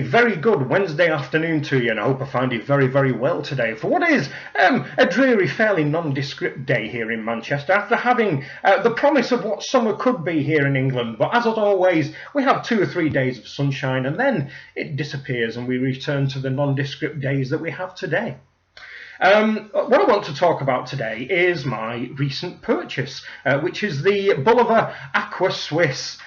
very good Wednesday afternoon to you, and I hope I find you very, very well today for what is a dreary, fairly nondescript day here in Manchester, after having the promise of what summer could be here in England. But as always, we have 2 or 3 days of sunshine, and then it disappears and we return to the nondescript days that we have today. What I want to talk about today is my recent purchase, which is the Bulova AccuSwiss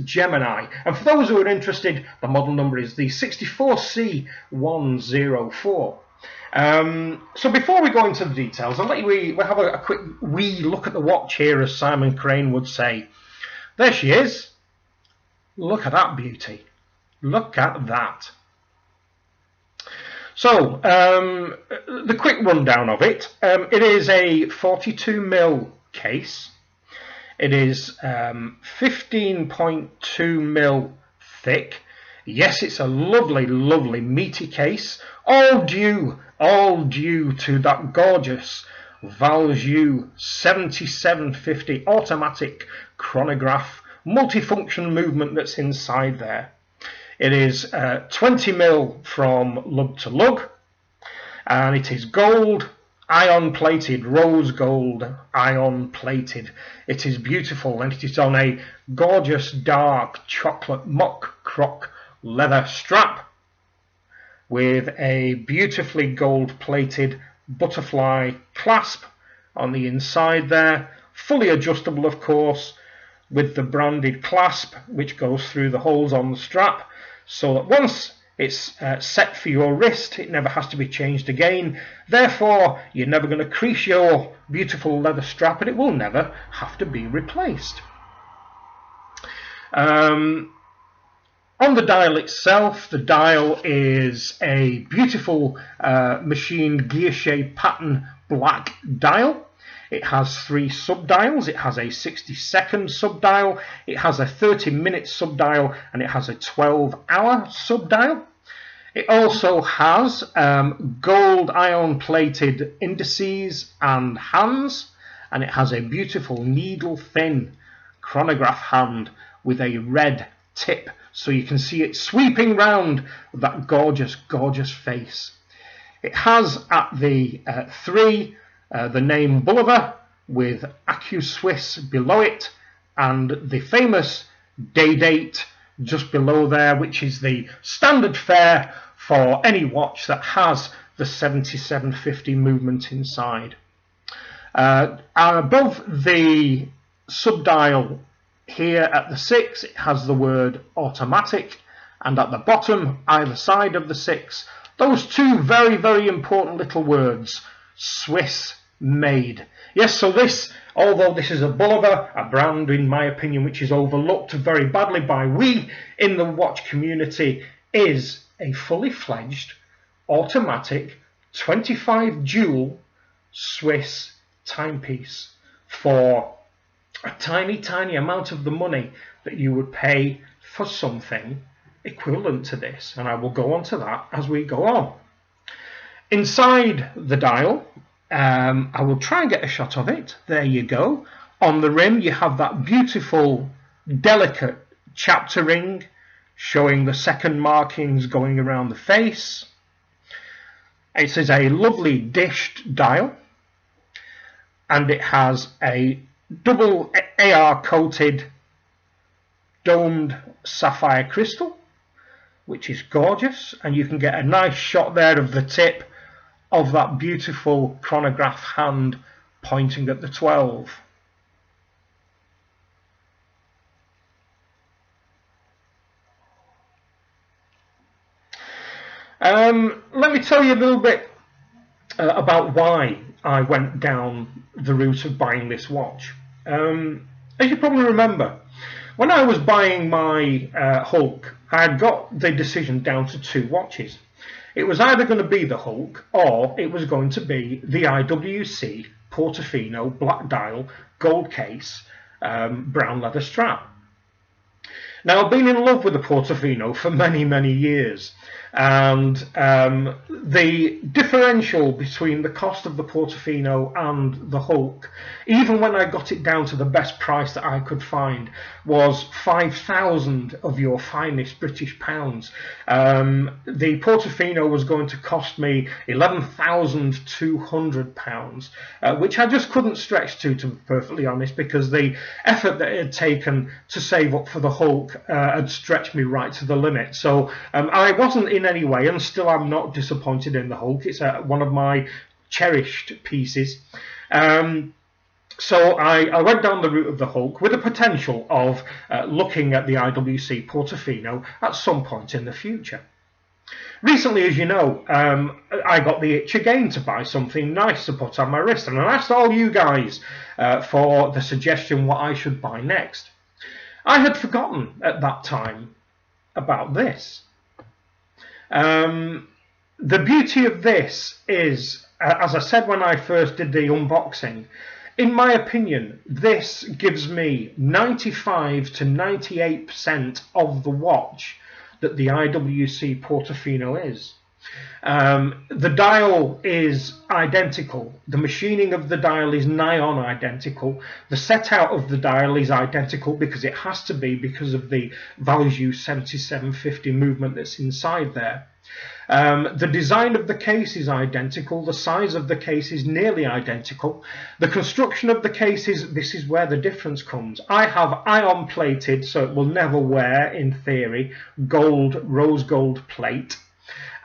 Gemini. And for those who are interested, the model number is the 64C104. So before we go into the details, I'll let you have a quick wee look at the watch here, as Simon Crane would say. There she is. Look at that beauty. Look at that. So, the quick rundown of it, it is a 42mm case. It is 15.2mm thick. Yes, it's a lovely, lovely meaty case, all due to that gorgeous Valjoux 7750 automatic chronograph multifunction movement that's inside there. It is 20mm from lug to lug, and it is gold, iron plated, rose gold, iron plated. It is beautiful, and it is on a gorgeous dark chocolate mock croc leather strap with a beautifully gold plated butterfly clasp on the inside there, fully adjustable of course, with the branded clasp which goes through the holes on the strap, so that once it's set for your wrist, it never has to be changed again. Therefore, you're never going to crease your beautiful leather strap, and it will never have to be replaced. On the dial itself, the dial is a beautiful machine gear-shaped pattern black dial. It has 3 subdials. It has a 60-second subdial, it has a 30-minute subdial, and it has a 12-hour subdial. It also has gold iron-plated indices and hands, and it has a beautiful needle-thin chronograph hand with a red tip, so you can see it sweeping round that gorgeous, gorgeous face. It has at the 3 the name Bulova with AccuSwiss below it, and the famous day date just below there, which is the standard fare for any watch that has the 7750 movement inside. Above the subdial here at the 6, it has the word automatic, and at the bottom either side of the 6, those 2 very, very important little words, Swiss made. Yes, so this, although this is a Bulova, a brand in my opinion which is overlooked very badly by we in the watch community, is a fully fledged automatic 25 jewel Swiss timepiece for a tiny, tiny amount of the money that you would pay for something equivalent to this, and I will go on to that as we go on. Inside the dial, I will try and get a shot of it. There you go. On the rim you have that beautiful, delicate chapter ring showing the second markings going around the face. It is a lovely dished dial, and it has a double AR coated domed sapphire crystal, which is gorgeous, and you can get a nice shot there of the tip of that beautiful chronograph hand pointing at the 12. Let me tell you a little bit about why I went down the route of buying this watch. As you probably remember, when I was buying my Hulk, I had got the decision down to 2 watches. It was either going to be the Hulk, or it was going to be the IWC Portofino black dial gold case brown leather strap. Now, I've been in love with the Portofino for many, many years, and the differential between the cost of the Portofino and the Hulk, even when I got it down to the best price that I could find, was 5,000 of your finest British pounds. The Portofino was going to cost me £11,200, which I just couldn't stretch to be perfectly honest, because the effort that it had taken to save up for the Hulk had stretched me right to the limit. So I wasn't in any way, and still I'm not disappointed in the Hulk. It's one of my cherished pieces. So I went down the route of the Hulk with the potential of looking at the IWC Portofino at some point in the future. Recently, as you know, I got the itch again to buy something nice to put on my wrist, and I asked all you guys for the suggestion what I should buy next. I had forgotten at that time about this. The beauty of this is, as I said when I first did the unboxing, in my opinion, this gives me 95 to 98% of the watch that the IWC Portofino is. The dial is identical. The machining of the dial is nigh on identical. The set out of the dial is identical because it has to be, because of the Value 7750 movement that's inside there. The design of the case is identical. The size of the case is nearly identical. The construction of the case this is where the difference comes. I have ion plated, so it will never wear, in theory, rose gold plate.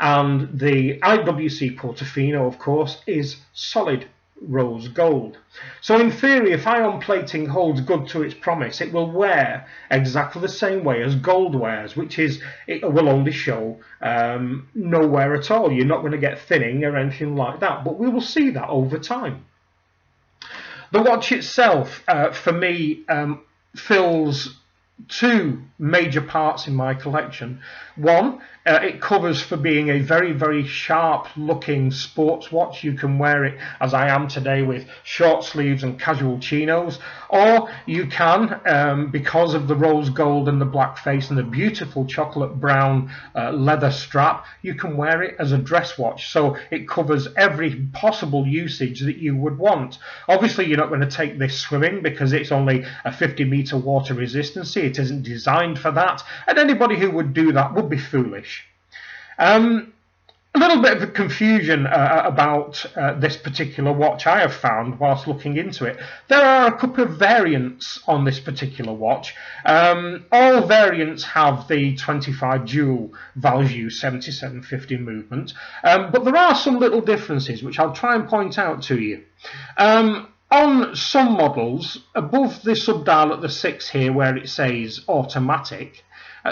And the IWC Portofino, of course, is solid rose gold. So in theory, if ion plating holds good to its promise, it will wear exactly the same way as gold wears, which is it will only show no wear at all. You're not going to get thinning or anything like that, but we will see that over time. The watch itself, for me, fills two major parts in my collection. One, it covers for being a very, very sharp looking sports watch. You can wear it, as I am today, with short sleeves and casual chinos, or you can, because of the rose gold and the black face and the beautiful chocolate brown leather strap, you can wear it as a dress watch. So it covers every possible usage that you would want. Obviously, you're not going to take this swimming because it's only a 50-meter water resistance. It isn't designed for that, and anybody who would do that would be foolish. A little bit of a confusion about this particular watch I have found whilst looking into it. There are a couple of variants on this particular watch. All variants have the 25 dual Value 7750 movement, but there are some little differences which I'll try and point out to you. On some models, above the subdial at the 6 here where it says automatic,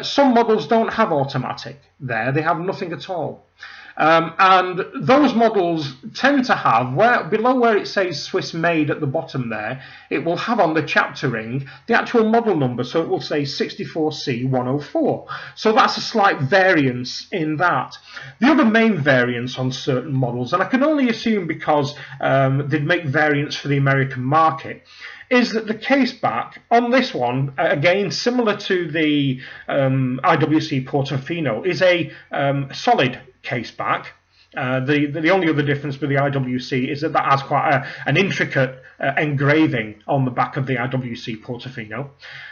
some models don't have automatic there, they have nothing at all. And those models tend to have, below where it says Swiss made at the bottom there, it will have on the chapter ring the actual model number, so it will say 64C104. So that's a slight variance in that. The other main variance on certain models, and I can only assume because they'd make variants for the American market, is that the case back on this one, again similar to the IWC Portofino, is a solid case back. The only other difference with the IWC is that has quite an intricate engraving on the back of the IWC Portofino.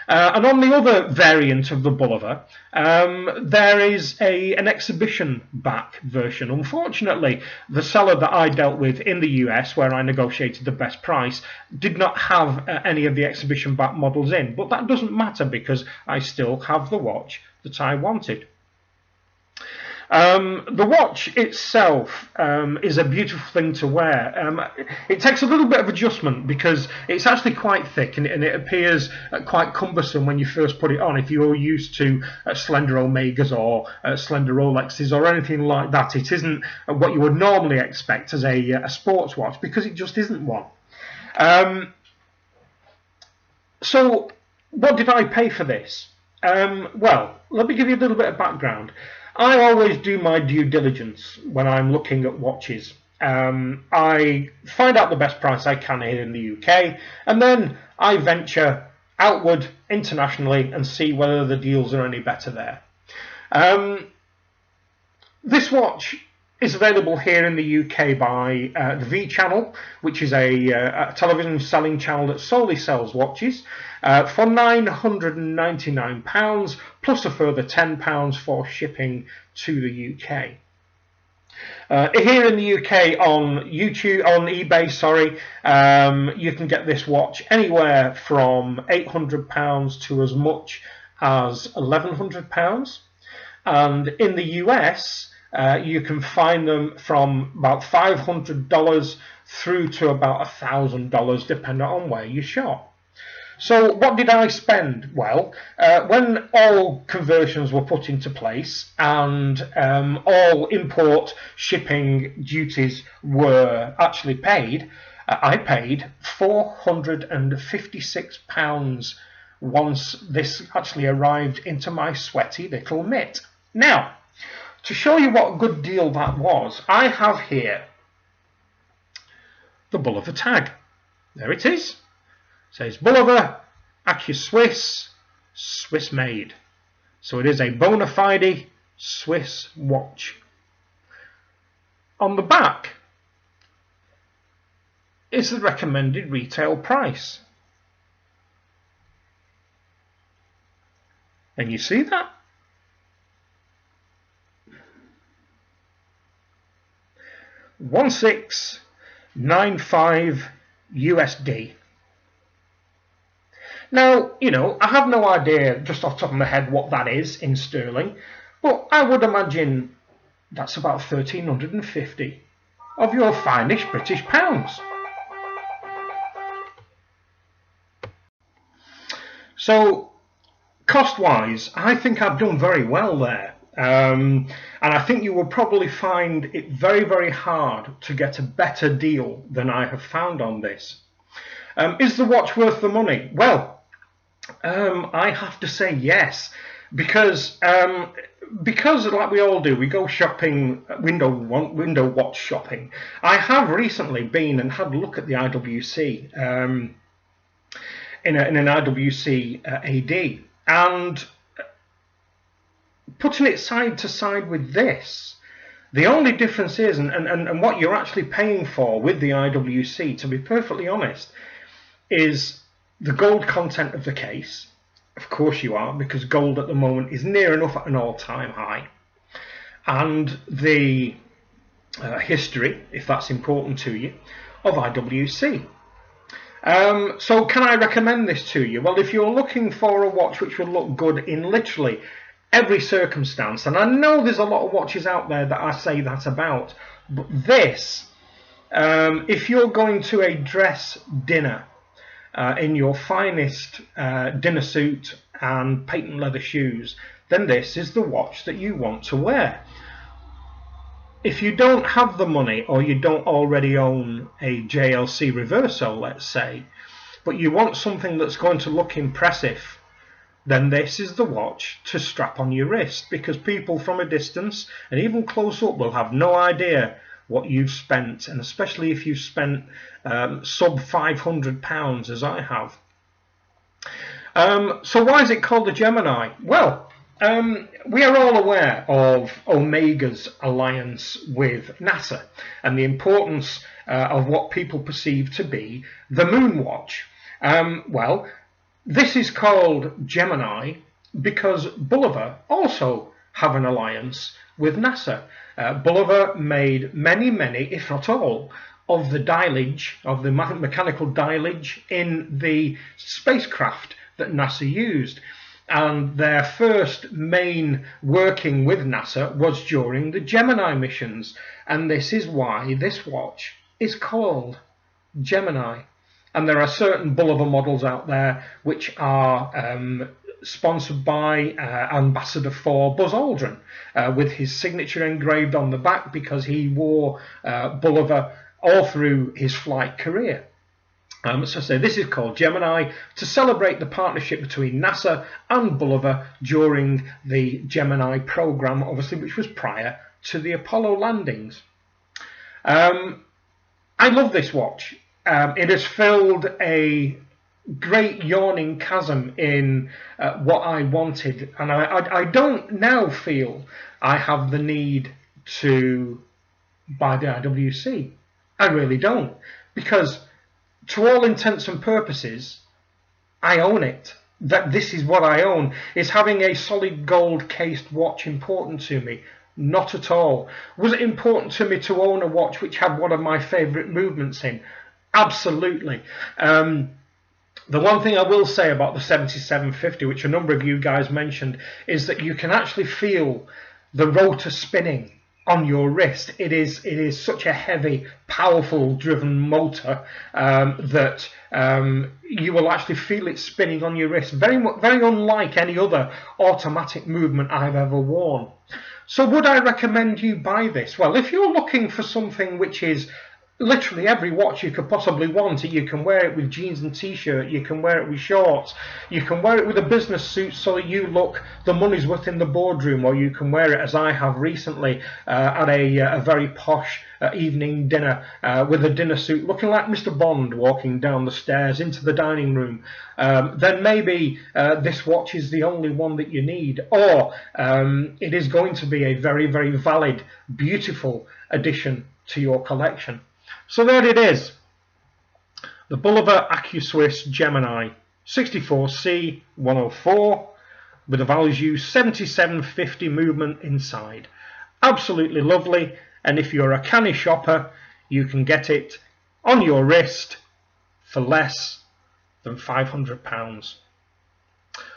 And on the other variant of the Bulova, there is an exhibition back version. Unfortunately, the seller that I dealt with in the US, where I negotiated the best price, did not have any of the exhibition back models in. But that doesn't matter because I still have the watch that I wanted. The watch itself is a beautiful thing to wear. It takes a little bit of adjustment because it's actually quite thick and it appears quite cumbersome when you first put it on. If you're used to slender Omegas or slender Rolexes or anything like that, it isn't what you would normally expect as a sports watch because it just isn't one. So what did I pay for this? Well, let me give you a little bit of background. I always do my due diligence when I'm looking at watches. I find out the best price I can here in the UK, and then I venture outward internationally and see whether the deals are any better there. This watch is available here in the UK by the V channel, which is a television selling channel that solely sells watches, for £999 plus a further £10 for shipping to the UK. Here in the UK on eBay, you can get this watch anywhere from £800 to as much as £1,100, and in the US you can find them from about $500 through to about $1,000, depending on where you shop. So what did I spend? Well, when all conversions were put into place and all import shipping duties were actually paid, I paid £456 once this actually arrived into my sweaty little mitt. Now, to show you what a good deal that was, I have here the Bulova tag. There it is. It says Bulova, AccuSwiss, Swiss made. So it is a bona fide Swiss watch. On the back is the recommended retail price. And you see that? $1,695 USD. Now, you know, I have no idea just off the top of my head what that is in sterling, but I would imagine that's about 1,350 of your finest British pounds. So, cost-wise, I think I've done very well there. And I think you will probably find it very, very hard to get a better deal than I have found on this. Is the watch worth the money? Well, I have to say yes, because like we all do, we go shopping, window watch shopping. I have recently been and had a look at the IWC in an IWC AD, and putting it side to side with this, the only difference is, and what you're actually paying for with the IWC, to be perfectly honest, is the gold content of the case. Of course you are, because gold at the moment is near enough at an all-time high. And the history, if that's important to you, of IWC. So can I recommend this to you? Well, if you're looking for a watch which will look good in literally every circumstance, and I know there's a lot of watches out there that I say that about, but this, if you're going to a dress dinner in your finest dinner suit and patent leather shoes, then this is the watch that you want to wear. If you don't have the money, or you don't already own a JLC Reverso, let's say, but you want something that's going to look impressive, then this is the watch to strap on your wrist, because people from a distance and even close up will have no idea what you've spent, and especially if you've spent sub £500 as I have. So why is it called the Gemini? Well, we are all aware of Omega's alliance with NASA and the importance of what people perceive to be the moon watch. Well, this is called Gemini because Bulova also have an alliance with NASA. Bulova made many, if not all, of the dialage, of the mechanical dialage in the spacecraft that NASA used. And their first main working with NASA was during the Gemini missions. And this is why this watch is called Gemini. And there are certain Bulova models out there which are sponsored by Ambassador for Buzz Aldrin, with his signature engraved on the back, because he wore Bulova all through his flight career. So this is called Gemini to celebrate the partnership between NASA and Bulova during the Gemini program, obviously, which was prior to the Apollo landings. I love this watch. It has filled a great yawning chasm in what I wanted, and I don't now feel I have the need to buy the IWC. I really don't, because to all intents and purposes, I own it. That this is what I own. Is having a solid gold cased watch important to me? Not at all. Was it important to me to own a watch which had one of my favourite movements in? Absolutely. The one thing I will say about the 7750, which a number of you guys mentioned, is that you can actually feel the rotor spinning on your wrist. It is such a heavy, powerful driven motor that you will actually feel it spinning on your wrist. Very unlike any other automatic movement I've ever worn. So would I recommend you buy this? Well, if you're looking for something which is literally every watch you could possibly want, you can wear it with jeans and t-shirt, you can wear it with shorts, you can wear it with a business suit so that you look the money's worth in the boardroom, or you can wear it, as I have recently, at a very posh evening dinner with a dinner suit, looking like Mr. Bond walking down the stairs into the dining room. Then maybe this watch is the only one that you need, or it is going to be a very, very valid, beautiful addition to your collection. So there it is, the Bulova AccuSwiss Gemini 64C104 with a value 7750 movement inside. Absolutely lovely, and if you're a canny shopper, you can get it on your wrist for less than £500.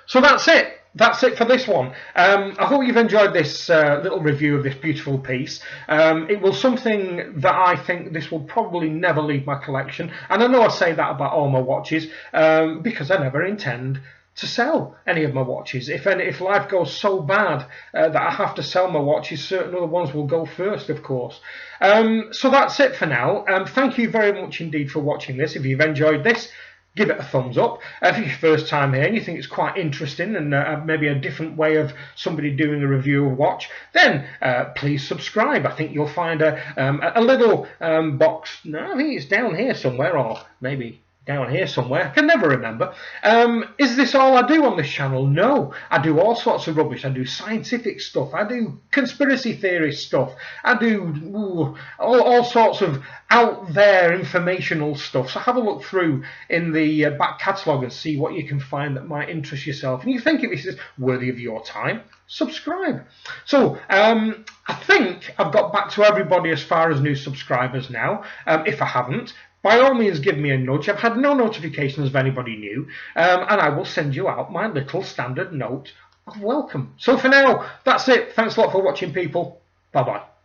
So that's it. That's it for this one. I hope you've enjoyed this little review of this beautiful piece. It was something that I think this will probably never leave my collection, and I know I say that about all my watches because I never intend to sell any of my watches. If life goes so bad that I have to sell my watches, certain other ones will go first, of course. So that's it for now. Thank you very much indeed for watching this. If you've enjoyed this, give it a thumbs up. If it's your first time here and you think it's quite interesting and maybe a different way of somebody doing a review of a watch, then please subscribe. I think you'll find a little box. No, I think it's down here somewhere, or maybe down here somewhere. I can never remember. Is this all I do on this channel? No, I do all sorts of rubbish. I do scientific stuff. I do conspiracy theory stuff. I do all sorts of out there informational stuff. So have a look through in the back catalogue and see what you can find that might interest yourself. And you think if this is worthy of your time, subscribe. So I think I've got back to everybody as far as new subscribers now. If I haven't, by all means give me a nudge. I've had no notifications of anybody new, and I will send you out my little standard note of welcome. So for now, that's it. Thanks a lot for watching, people. Bye bye.